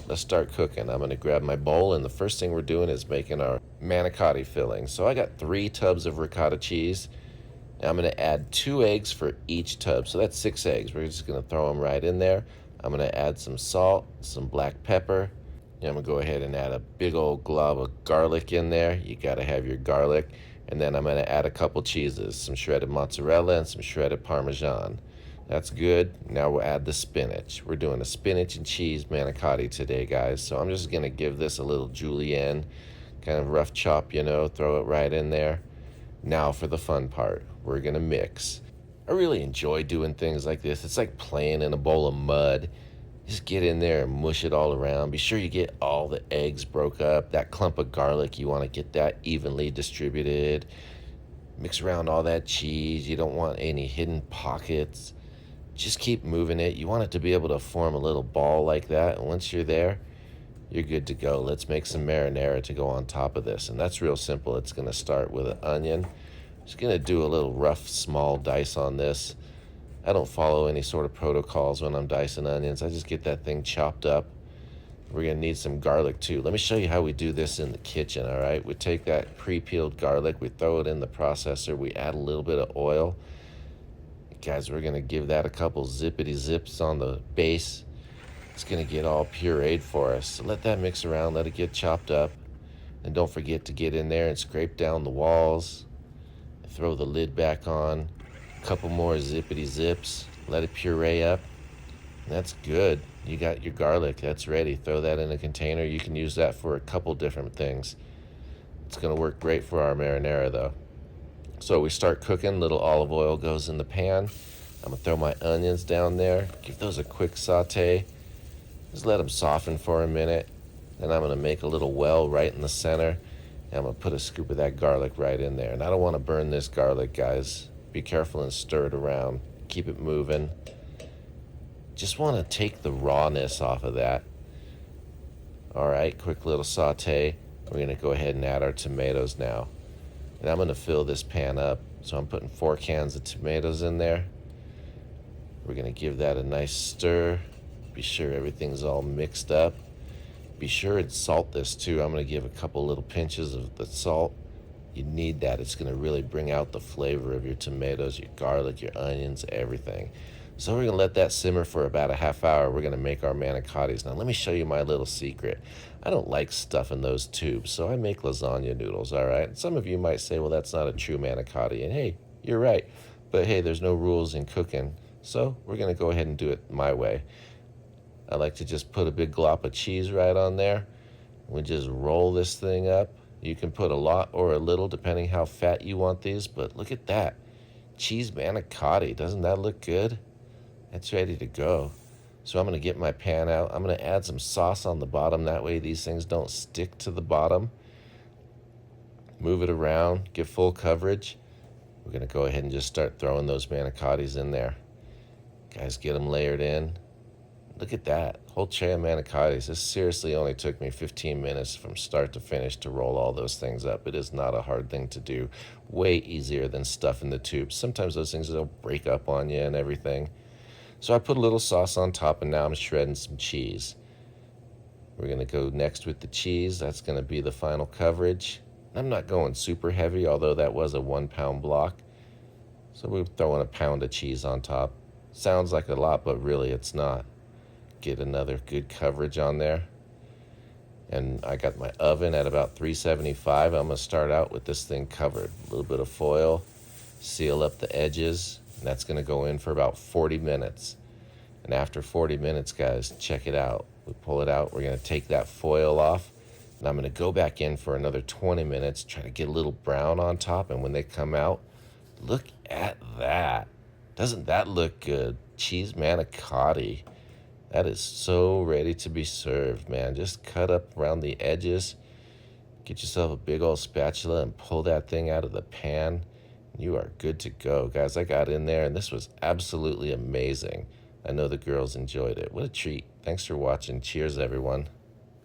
let's start cooking. I'm going to grab my bowl, and the first thing we're doing is making our manicotti filling. So I got 3 tubs of ricotta cheese. And I'm going to add 2 eggs for each tub. So that's 6 eggs. We're just going to throw them right in there. I'm going to add some salt, some black pepper. And I'm going to go ahead and add a big old glob of garlic in there. You got to have your garlic. And then I'm going to add a couple cheeses, some shredded mozzarella and some shredded Parmesan. That's good. Now we'll add the spinach. We're doing a spinach and cheese manicotti today, guys. So I'm just going to give this a little julienne, kind of rough chop, throw it right in there. Now for the fun part, we're going to mix. I really enjoy doing things like this. It's like playing in a bowl of mud. Just get in there and mush it all around. Be sure you get all the eggs broke up. That clump of garlic, you want to get that evenly distributed. Mix around all that cheese. You don't want any hidden pockets. Just keep moving it. You want it to be able to form a little ball like that. And once you're there, you're good to go. Let's make some marinara to go on top of this. And that's real simple. It's going to start with an onion. Just going to do a little rough, small dice on this. I don't follow any sort of protocols when I'm dicing onions. I just get that thing chopped up. We're going to need some garlic too. Let me show you how we do this in the kitchen, all right? We take that pre-peeled garlic, we throw it in the processor, we add a little bit of oil. Guys, we're going to give that a couple zippity zips on the base. It's going to get all pureed for us. So let that mix around, let it get chopped up. And don't forget to get in there and scrape down the walls. Throw the lid back on. A couple more zippity zips. Let it puree up. And that's good. You got your garlic. That's ready. Throw that in a container. You can use that for a couple different things. It's going to work great for our marinara though. So we start cooking. Little olive oil goes in the pan. I'm going to throw my onions down there. Give those a quick saute. Just let them soften for a minute. Then I'm going to make a little well right in the center. And I'm going to put a scoop of that garlic right in there. And I don't want to burn this garlic, guys. Be careful and stir it around. Keep it moving. Just want to take the rawness off of that. All right, quick little saute. We're going to go ahead and add our tomatoes now. And I'm going to fill this pan up. So I'm putting 4 cans of tomatoes in there. We're going to give that a nice stir. Be sure everything's all mixed up. Be sure and salt this too. I'm going to give a couple little pinches of the salt. You need that. It's going to really bring out the flavor of your tomatoes, your garlic, your onions, everything. So we're going to let that simmer for about a half hour. We're going to make our manicottis. Now let me show you my little secret. I don't like stuffing those tubes, so I make lasagna noodles, all right? Some of you might say, well, that's not a true manicotti. And hey, you're right. But hey, there's no rules in cooking. So we're going to go ahead and do it my way. I like to just put a big glop of cheese right on there. We just roll this thing up. You can put a lot or a little depending how fat you want these, but look at that. Cheese manicotti. Doesn't that look good? It's ready to go. So I'm going to get my pan out. I'm going to add some sauce on the bottom. That way these things don't stick to the bottom. Move it around. Get full coverage. We're going to go ahead and just start throwing those manicottis in there. Guys, get them layered in. Look at that. Whole tray of manicottis. This seriously only took me 15 minutes from start to finish to roll all those things up. It is not a hard thing to do. Way easier than stuffing the tubes. Sometimes those things will break up on you and everything. So I put a little sauce on top, and now I'm shredding some cheese. We're going to go next with the cheese. That's going to be the final coverage. I'm not going super heavy, although that was a 1-pound block. So we're throwing a pound of cheese on top. Sounds like a lot, but really it's not. Get another good coverage on there. And I got my oven at about 375. I'm going to start out with this thing covered. A little bit of foil, seal up the edges, and that's going to go in for about 40 minutes. And after 40 minutes, guys, check it out. We pull it out. We're going to take that foil off, and I'm going to go back in for another 20 minutes, try to get a little brown on top. And when they come out, look at that. Doesn't that look good? Cheese manicotti. That is so ready to be served, man. Just cut up around the edges. Get yourself a big old spatula and pull that thing out of the pan. You are good to go. Guys, I got in there and this was absolutely amazing. I know the girls enjoyed it. What a treat. Thanks for watching. Cheers, everyone.